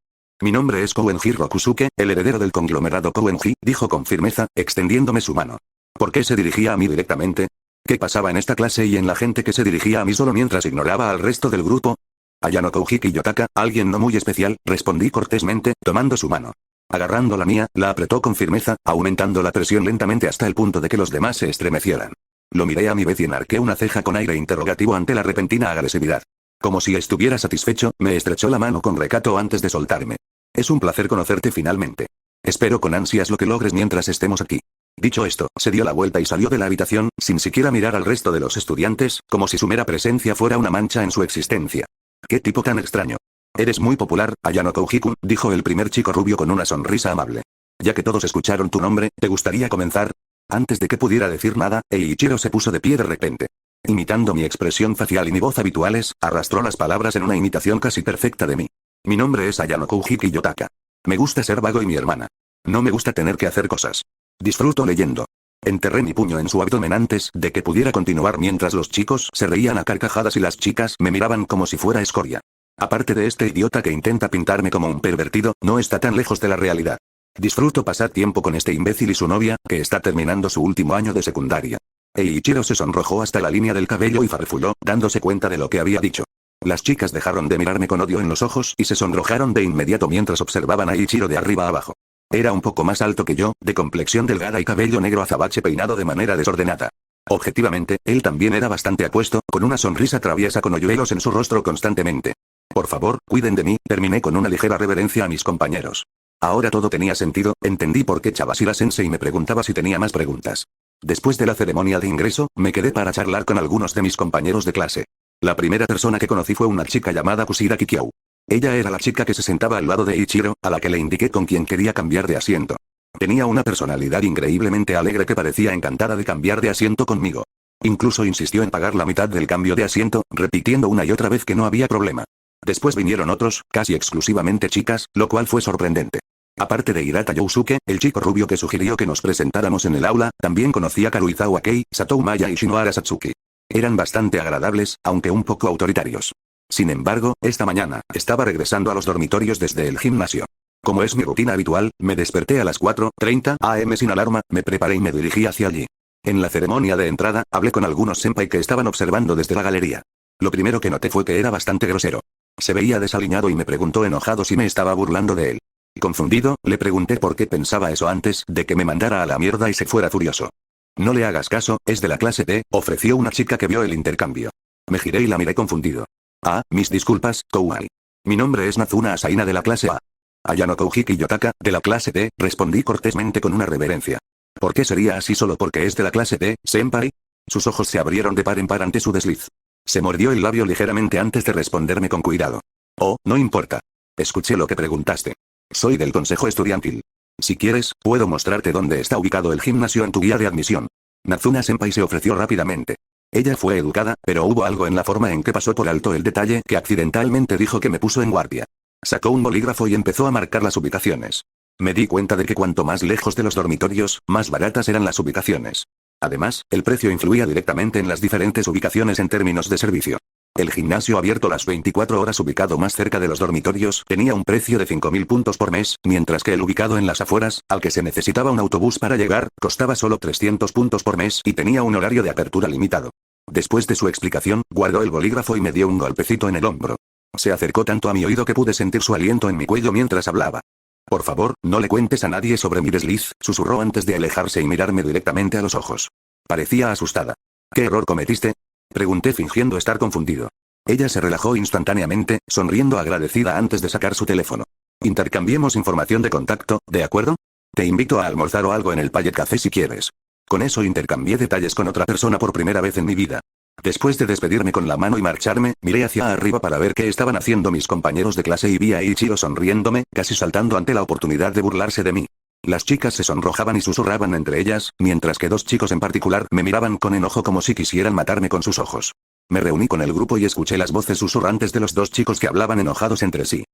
Mi nombre es Koenji Rokusuke, el heredero del conglomerado Koenji, dijo con firmeza, extendiéndome su mano. ¿Por qué se dirigía a mí directamente? ¿Qué pasaba en esta clase y en la gente que se dirigía a mí solo mientras ignoraba al resto del grupo? Ayano Kouji Kiyotaka, alguien no muy especial, respondí cortésmente, tomando su mano. Agarrando la mía, la apretó con firmeza, aumentando la presión lentamente hasta el punto de que los demás se estremecieran. Lo miré a mi vez y enarqué una ceja con aire interrogativo ante la repentina agresividad. Como si estuviera satisfecho, me estrechó la mano con recato antes de soltarme. Es un placer conocerte finalmente. Espero con ansias lo que logres mientras estemos aquí. Dicho esto, se dio la vuelta y salió de la habitación, sin siquiera mirar al resto de los estudiantes, como si su mera presencia fuera una mancha en su existencia. ¡Qué tipo tan extraño! Eres muy popular, Ayano Kouji-kun, dijo el primer chico rubio con una sonrisa amable. Ya que todos escucharon tu nombre, ¿te gustaría comenzar? Antes de que pudiera decir nada, Eiichiro se puso de pie de repente. Imitando mi expresión facial y mi voz habituales, arrastró las palabras en una imitación casi perfecta de mí. Mi nombre es Ayano Kouji Kiyotaka. Me gusta ser vago y mi hermana. No me gusta tener que hacer cosas. Disfruto leyendo. Enterré mi puño en su abdomen antes de que pudiera continuar mientras los chicos se reían a carcajadas y las chicas me miraban como si fuera escoria. Aparte de este idiota que intenta pintarme como un pervertido, no está tan lejos de la realidad. Disfruto pasar tiempo con este imbécil y su novia, que está terminando su último año de secundaria. Eiichiro se sonrojó hasta la línea del cabello y farfulló, dándose cuenta de lo que había dicho. Las chicas dejaron de mirarme con odio en los ojos y se sonrojaron de inmediato mientras observaban a Eiichiro de arriba a abajo. Era un poco más alto que yo, de complexión delgada y cabello negro azabache peinado de manera desordenada. Objetivamente, él también era bastante apuesto, con una sonrisa traviesa con hoyuelos en su rostro constantemente. Por favor, cuiden de mí, terminé con una ligera reverencia a mis compañeros. Ahora todo tenía sentido, entendí por qué Chabashira Sensei me preguntaba si tenía más preguntas. Después de la ceremonia de ingreso, me quedé para charlar con algunos de mis compañeros de clase. La primera persona que conocí fue una chica llamada Kushira Kikyou. Ella era la chica que se sentaba al lado de Ichiro, a la que le indiqué con quien quería cambiar de asiento. Tenía una personalidad increíblemente alegre que parecía encantada de cambiar de asiento conmigo. Incluso insistió en pagar la mitad del cambio de asiento, repitiendo una y otra vez que no había problema. Después vinieron otros, casi exclusivamente chicas, lo cual fue sorprendente. Aparte de Hirata Yousuke, el chico rubio que sugirió que nos presentáramos en el aula, también conocía a Karuizawa Kei, Satou Maya y Shinohara Satsuki. Eran bastante agradables, aunque un poco autoritarios. Sin embargo, esta mañana, estaba regresando a los dormitorios desde el gimnasio. Como es mi rutina habitual, me desperté a las 4:30 am sin alarma, me preparé y me dirigí hacia allí. En la ceremonia de entrada, hablé con algunos senpai que estaban observando desde la galería. Lo primero que noté fue que era bastante grosero. Se veía desaliñado y me preguntó enojado si me estaba burlando de él. Confundido, le pregunté por qué pensaba eso antes de que me mandara a la mierda y se fuera furioso. No le hagas caso, es de la clase T, ofreció una chica que vio el intercambio. Me giré y la miré confundido. Ah, mis disculpas, Kouai. Mi nombre es Nazuna Asaina de la clase A. Ayano Kouhiki Yotaka, de la clase T, respondí cortésmente con una reverencia. ¿Por qué sería así solo porque es de la clase T, senpai? Sus ojos se abrieron de par en par ante su desliz. Se mordió el labio ligeramente antes de responderme con cuidado. Oh, no importa. Escuché lo que preguntaste. Soy del consejo estudiantil. Si quieres, puedo mostrarte dónde está ubicado el gimnasio en tu guía de admisión. Nazuna Senpai se ofreció rápidamente. Ella fue educada, pero hubo algo en la forma en que pasó por alto el detalle que accidentalmente dijo que me puso en guardia. Sacó un bolígrafo y empezó a marcar las ubicaciones. Me di cuenta de que cuanto más lejos de los dormitorios, más baratas eran las ubicaciones. Además, el precio influía directamente en las diferentes ubicaciones en términos de servicio. El gimnasio abierto las 24 horas ubicado más cerca de los dormitorios tenía un precio de 5.000 puntos por mes, mientras que el ubicado en las afueras, al que se necesitaba un autobús para llegar, costaba solo 300 puntos por mes y tenía un horario de apertura limitado. Después de su explicación, guardó el bolígrafo y me dio un golpecito en el hombro. Se acercó tanto a mi oído que pude sentir su aliento en mi cuello mientras hablaba. Por favor, no le cuentes a nadie sobre mi desliz, susurró antes de alejarse y mirarme directamente a los ojos. Parecía asustada. ¿Qué error cometiste? Pregunté fingiendo estar confundido. Ella se relajó instantáneamente, sonriendo agradecida antes de sacar su teléfono. Intercambiemos información de contacto, ¿de acuerdo? Te invito a almorzar o algo en el Pallet Café si quieres. Con eso intercambié detalles con otra persona por primera vez en mi vida. Después de despedirme con la mano y marcharme, miré hacia arriba para ver qué estaban haciendo mis compañeros de clase y vi a Ichiro sonriéndome, casi saltando ante la oportunidad de burlarse de mí. Las chicas se sonrojaban y susurraban entre ellas, mientras que dos chicos en particular me miraban con enojo como si quisieran matarme con sus ojos. Me reuní con el grupo y escuché las voces susurrantes de los dos chicos que hablaban enojados entre sí.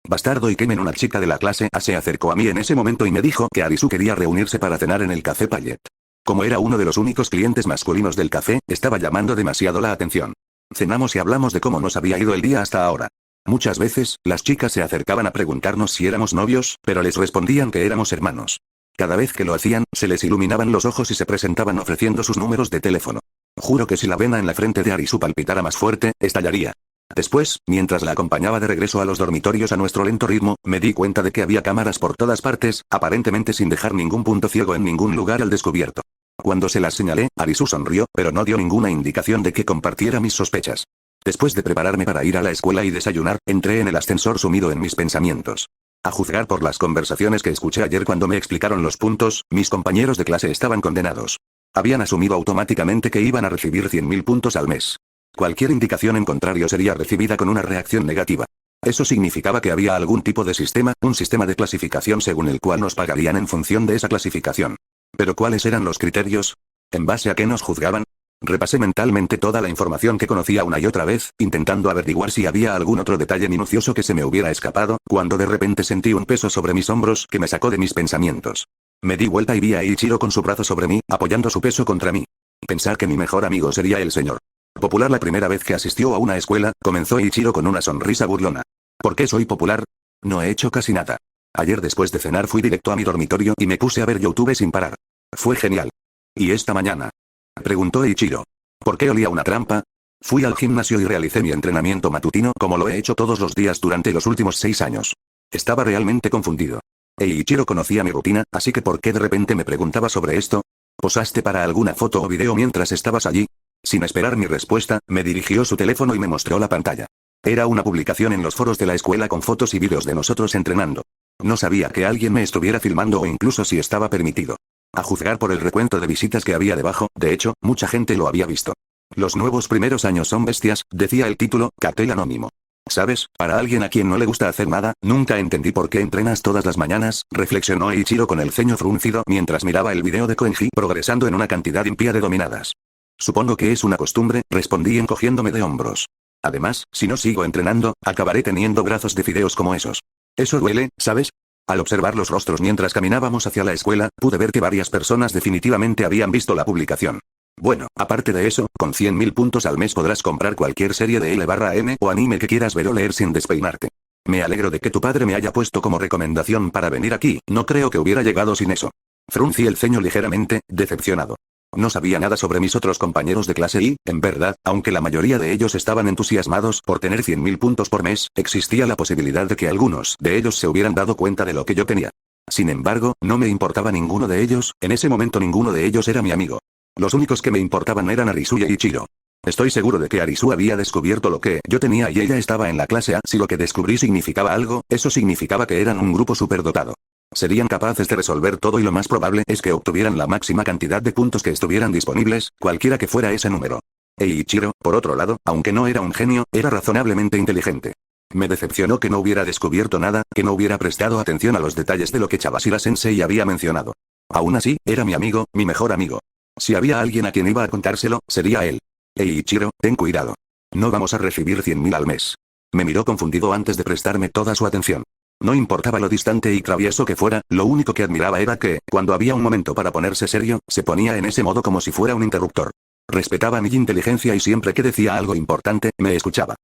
Bastardo y Kemen, una chica de la clase A, se acercó a mí en ese momento y me dijo que Arisu quería reunirse para cenar en el Café Pallet. Como era uno de los únicos clientes masculinos del café, estaba llamando demasiado la atención. Cenamos y hablamos de cómo nos había ido el día hasta ahora. Muchas veces, las chicas se acercaban a preguntarnos si éramos novios, pero les respondían que éramos hermanos. Cada vez que lo hacían, se les iluminaban los ojos y se presentaban ofreciendo sus números de teléfono. Juro que si la vena en la frente de Arisu palpitara más fuerte, estallaría. Después, mientras la acompañaba de regreso a los dormitorios a nuestro lento ritmo, me di cuenta de que había cámaras por todas partes, aparentemente sin dejar ningún punto ciego en ningún lugar al descubierto. Cuando se las señalé, Arisu sonrió, pero no dio ninguna indicación de que compartiera mis sospechas. Después de prepararme para ir a la escuela y desayunar, entré en el ascensor sumido en mis pensamientos. A juzgar por las conversaciones que escuché ayer cuando me explicaron los puntos, mis compañeros de clase estaban condenados. Habían asumido automáticamente que iban a recibir 100.000 puntos al mes. Cualquier indicación en contrario sería recibida con una reacción negativa. Eso significaba que había algún tipo de sistema, un sistema de clasificación según el cual nos pagarían en función de esa clasificación. ¿Pero cuáles eran los criterios? ¿En base a qué nos juzgaban? Repasé mentalmente toda la información que conocía una y otra vez, intentando averiguar si había algún otro detalle minucioso que se me hubiera escapado, cuando de repente sentí un peso sobre mis hombros que me sacó de mis pensamientos. Me di vuelta y vi a Ichiro con su brazo sobre mí, apoyando su peso contra mí. Pensar que mi mejor amigo sería el señor Popular la primera vez que asistió a una escuela, comenzó Ichiro con una sonrisa burlona. ¿Por qué soy popular? No he hecho casi nada. Ayer después de cenar fui directo a mi dormitorio y me puse a ver YouTube sin parar. Fue genial. ¿Y esta mañana? Preguntó Ichiro. ¿Por qué olía una trampa? Fui al gimnasio y realicé mi entrenamiento matutino como lo he hecho todos los días durante los últimos 6 años. Estaba realmente confundido. Ichiro conocía mi rutina, así que ¿por qué de repente me preguntaba sobre esto? ¿Posaste para alguna foto o video mientras estabas allí? Sin esperar mi respuesta, me dirigió su teléfono y me mostró la pantalla. Era una publicación en los foros de la escuela con fotos y vídeos de nosotros entrenando. No sabía que alguien me estuviera filmando o incluso si estaba permitido. A juzgar por el recuento de visitas que había debajo, de hecho, mucha gente lo había visto. Los nuevos primeros años son bestias, decía el título, cartel anónimo. ¿Sabes? Para alguien a quien no le gusta hacer nada, nunca entendí por qué entrenas todas las mañanas, reflexionó Eiichiro con el ceño fruncido mientras miraba el video de Koenji progresando en una cantidad impía de dominadas. Supongo que es una costumbre, respondí encogiéndome de hombros. Además, si no sigo entrenando, acabaré teniendo brazos de fideos como esos. Eso duele, ¿sabes? Al observar los rostros mientras caminábamos hacia la escuela, pude ver que varias personas definitivamente habían visto la publicación. Bueno, aparte de eso, con 100.000 puntos al mes podrás comprar cualquier serie de L/M o anime que quieras ver o leer sin despeinarte. Me alegro de que tu padre me haya puesto como recomendación para venir aquí, no creo que hubiera llegado sin eso. Fruncí el ceño ligeramente, decepcionado. No sabía nada sobre mis otros compañeros de clase y, en verdad, aunque la mayoría de ellos estaban entusiasmados por tener 100.000 puntos por mes, existía la posibilidad de que algunos de ellos se hubieran dado cuenta de lo que yo tenía. Sin embargo, no me importaba ninguno de ellos, en ese momento ninguno de ellos era mi amigo. Los únicos que me importaban eran Arisu y Eiichiro. Estoy seguro de que Arisu había descubierto lo que yo tenía y ella estaba en la clase A. Si lo que descubrí significaba algo, eso significaba que eran un grupo superdotado. Serían capaces de resolver todo y lo más probable es que obtuvieran la máxima cantidad de puntos que estuvieran disponibles, cualquiera que fuera ese número. Eiichiro, por otro lado, aunque no era un genio, era razonablemente inteligente. Me decepcionó que no hubiera descubierto nada, que no hubiera prestado atención a los detalles de lo que Chabashira-sensei había mencionado. Aún así, era mi amigo, mi mejor amigo. Si había alguien a quien iba a contárselo, sería él. Eiichiro, ten cuidado. No vamos a recibir 100.000 al mes. Me miró confundido antes de prestarme toda su atención. No importaba lo distante y travieso que fuera, lo único que admiraba era que, cuando había un momento para ponerse serio, se ponía en ese modo como si fuera un interruptor. Respetaba mi inteligencia y siempre que decía algo importante, me escuchaba.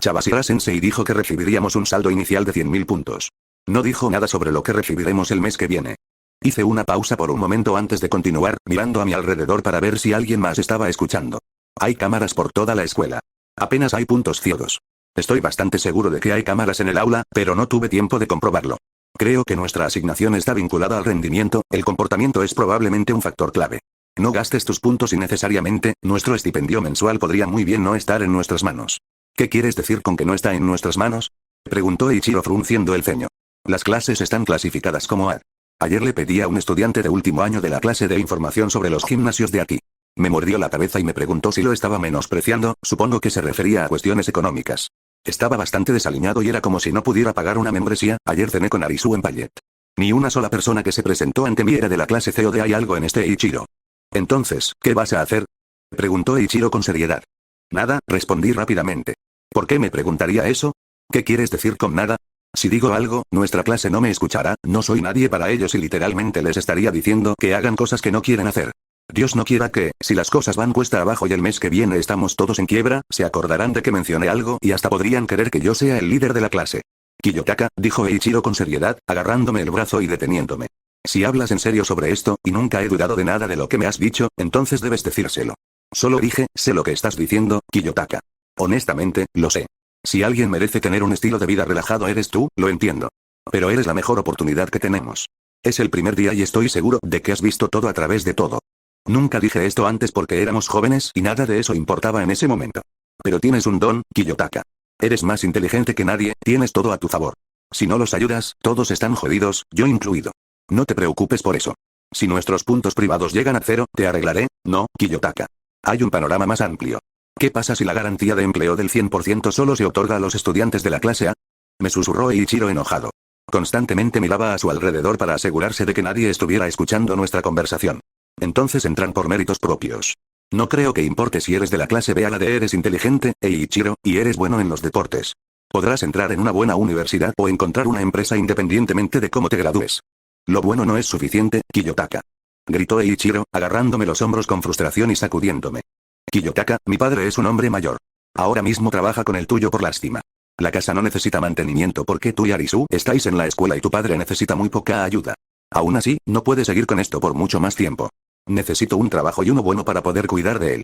Chabashira-sensei dijo que recibiríamos un saldo inicial de 100.000 puntos. No dijo nada sobre lo que recibiremos el mes que viene. Hice una pausa por un momento antes de continuar, mirando a mi alrededor para ver si alguien más estaba escuchando. Hay cámaras por toda la escuela. Apenas hay puntos ciegos. Estoy bastante seguro de que hay cámaras en el aula, pero no tuve tiempo de comprobarlo. Creo que nuestra asignación está vinculada al rendimiento, el comportamiento es probablemente un factor clave. No gastes tus puntos innecesariamente, nuestro estipendio mensual podría muy bien no estar en nuestras manos. ¿Qué quieres decir con que no está en nuestras manos? Preguntó Eiichiro frunciendo el ceño. Las clases están clasificadas como A. Ayer le pedí a un estudiante de último año de la clase de información sobre los gimnasios de aquí. Me mordió la cabeza y me preguntó si lo estaba menospreciando, supongo que se refería a cuestiones económicas. Estaba bastante desaliñado y era como si no pudiera pagar una membresía. Ayer cené con Arisu en Payet. Ni una sola persona que se presentó ante mí era de la clase C o D. Hay algo en este Eiichiro. Entonces, ¿qué vas a hacer? Preguntó Eiichiro con seriedad. Nada, respondí rápidamente. ¿Por qué me preguntaría eso? ¿Qué quieres decir con nada? Si digo algo, nuestra clase no me escuchará, no soy nadie para ellos y literalmente les estaría diciendo que hagan cosas que no quieren hacer. Dios no quiera que, si las cosas van cuesta abajo y el mes que viene estamos todos en quiebra, se acordarán de que mencioné algo y hasta podrían querer que yo sea el líder de la clase. Kiyotaka, dijo Eiichiro con seriedad, agarrándome el brazo y deteniéndome. Si hablas en serio sobre esto, y nunca he dudado de nada de lo que me has dicho, entonces debes decírselo. Solo dije, sé lo que estás diciendo, Kiyotaka. Honestamente, lo sé. Si alguien merece tener un estilo de vida relajado eres tú, lo entiendo. Pero eres la mejor oportunidad que tenemos. Es el primer día y estoy seguro de que has visto todo a través de todo. Nunca dije esto antes porque éramos jóvenes y nada de eso importaba en ese momento. Pero tienes un don, Kiyotaka. Eres más inteligente que nadie, tienes todo a tu favor. Si no los ayudas, todos están jodidos, yo incluido. No te preocupes por eso. Si nuestros puntos privados llegan a 0, te arreglaré, no, Kiyotaka. Hay un panorama más amplio. ¿Qué pasa si la garantía de empleo del 100% solo se otorga a los estudiantes de la clase A? Me susurró Eiichiro enojado. Constantemente miraba a su alrededor para asegurarse de que nadie estuviera escuchando nuestra conversación. Entonces entran por méritos propios. No creo que importe si eres de la clase B a la D. Eres inteligente, Eiichiro, y eres bueno en los deportes. Podrás entrar en una buena universidad o encontrar una empresa independientemente de cómo te gradúes. Lo bueno no es suficiente, Kiyotaka. Gritó Eiichiro, agarrándome los hombros con frustración y sacudiéndome. Kiyotaka, mi padre es un hombre mayor. Ahora mismo trabaja con el tuyo por lástima. La casa no necesita mantenimiento porque tú y Arisu estáis en la escuela y tu padre necesita muy poca ayuda. Aún así, no puede seguir con esto por mucho más tiempo. Necesito un trabajo y uno bueno para poder cuidar de él.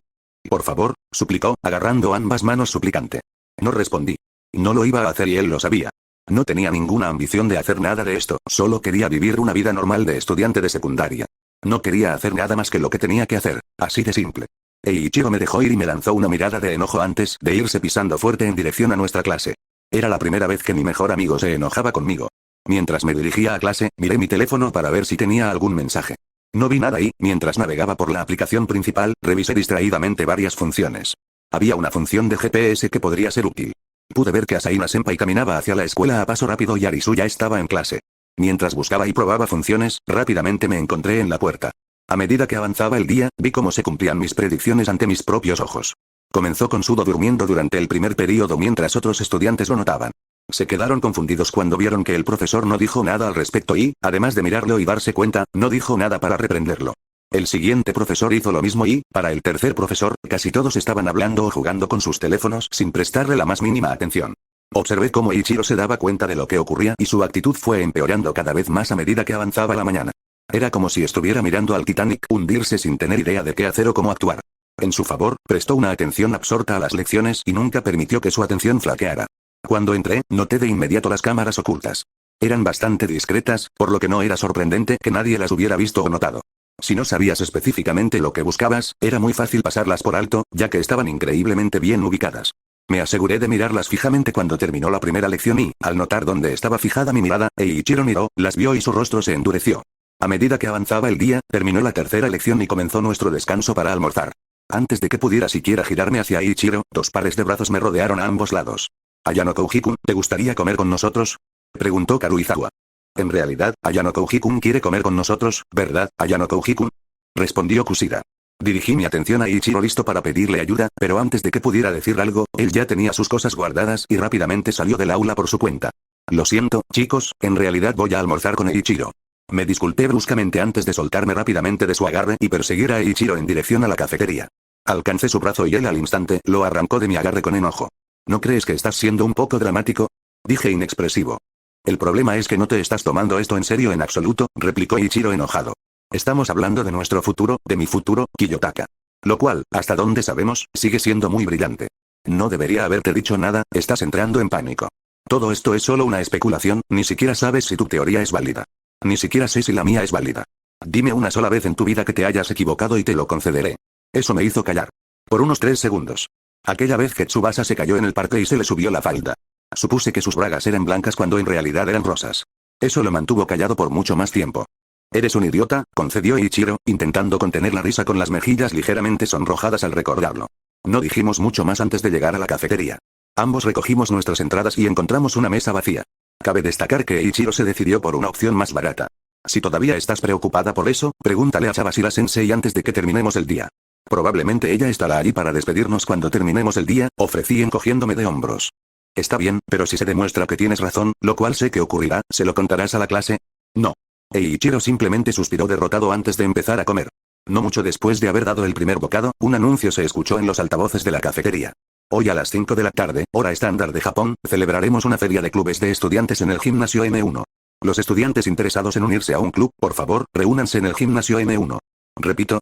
Por favor, suplicó, agarrando ambas manos suplicante. No respondí. No lo iba a hacer y él lo sabía. No tenía ninguna ambición de hacer nada de esto, solo quería vivir una vida normal de estudiante de secundaria. No quería hacer nada más que lo que tenía que hacer, así de simple. Eiichiro me dejó ir y me lanzó una mirada de enojo antes de irse pisando fuerte en dirección a nuestra clase. Era la primera vez que mi mejor amigo se enojaba conmigo. Mientras me dirigía a clase, miré mi teléfono para ver si tenía algún mensaje. No vi nada y, mientras navegaba por la aplicación principal, revisé distraídamente varias funciones. Había una función de GPS que podría ser útil. Pude ver que Asaina-senpai caminaba hacia la escuela a paso rápido y Arisuya estaba en clase. Mientras buscaba y probaba funciones, rápidamente me encontré en la puerta. A medida que avanzaba el día, vi cómo se cumplían mis predicciones ante mis propios ojos. Comenzó con Sudo durmiendo durante el primer período mientras otros estudiantes lo notaban. Se quedaron confundidos cuando vieron que el profesor no dijo nada al respecto y, además de mirarlo y darse cuenta, no dijo nada para reprenderlo. El siguiente profesor hizo lo mismo y, para el tercer profesor, casi todos estaban hablando o jugando con sus teléfonos sin prestarle la más mínima atención. Observé cómo Ichiro se daba cuenta de lo que ocurría y su actitud fue empeorando cada vez más a medida que avanzaba la mañana. Era como si estuviera mirando al Titanic hundirse sin tener idea de qué hacer o cómo actuar. En su favor, prestó una atención absorta a las lecciones y nunca permitió que su atención flaqueara. Cuando entré, noté de inmediato las cámaras ocultas. Eran bastante discretas, por lo que no era sorprendente que nadie las hubiera visto o notado. Si no sabías específicamente lo que buscabas, era muy fácil pasarlas por alto, ya que estaban increíblemente bien ubicadas. Me aseguré de mirarlas fijamente cuando terminó la primera lección y, al notar dónde estaba fijada mi mirada, Eiichiro miró, las vio y su rostro se endureció. A medida que avanzaba el día, terminó la tercera lección y comenzó nuestro descanso para almorzar. Antes de que pudiera siquiera girarme hacia Eiichiro, dos pares de brazos me rodearon a ambos lados. «Ayano Kouji-kun, ¿te gustaría comer con nosotros?», preguntó Karuizawa. En realidad, Ayano Kouji-kun quiere comer con nosotros, ¿verdad, Ayano Kouji-kun?, respondió Kushida. Dirigí mi atención a Eiichiro listo para pedirle ayuda, pero antes de que pudiera decir algo, él ya tenía sus cosas guardadas y rápidamente salió del aula por su cuenta. Lo siento, chicos, en realidad voy a almorzar con Eiichiro. Me disculpé bruscamente antes de soltarme rápidamente de su agarre y perseguir a Eiichiro en dirección a la cafetería. Alcancé su brazo y él al instante lo arrancó de mi agarre con enojo. ¿No crees que estás siendo un poco dramático?, dije inexpresivo. El problema es que no te estás tomando esto en serio en absoluto, replicó Eiichiro enojado. Estamos hablando de nuestro futuro, de mi futuro, Kiyotaka. Lo cual, hasta donde sabemos, sigue siendo muy brillante. No debería haberte dicho nada, estás entrando en pánico. Todo esto es solo una especulación, ni siquiera sabes si tu teoría es válida. Ni siquiera sé si la mía es válida. Dime una sola vez en tu vida que te hayas equivocado y te lo concederé. Eso me hizo callar. Por unos 3 segundos. Aquella vez que Tsubasa se cayó en el parque y se le subió la falda. Supuse que sus bragas eran blancas cuando en realidad eran rosas. Eso lo mantuvo callado por mucho más tiempo. Eres un idiota, concedió Ichiro, intentando contener la risa con las mejillas ligeramente sonrojadas al recordarlo. No dijimos mucho más antes de llegar a la cafetería. Ambos recogimos nuestras entradas y encontramos una mesa vacía. Cabe destacar que Ichiro se decidió por una opción más barata. Si todavía estás preocupada por eso, pregúntale a Sabashira-sensei antes de que terminemos el día. Probablemente ella estará allí para despedirnos cuando terminemos el día, ofrecí encogiéndome de hombros. Está bien, pero si se demuestra que tienes razón, lo cual sé que ocurrirá, ¿se lo contarás a la clase? No. Eiichiro simplemente suspiró derrotado antes de empezar a comer. No mucho después de haber dado el primer bocado, un anuncio se escuchó en los altavoces de la cafetería. Hoy a las 5 de la tarde, hora estándar de Japón, celebraremos una feria de clubes de estudiantes en el gimnasio M1. Los estudiantes interesados en unirse a un club, por favor, reúnanse en el gimnasio M1. Repito,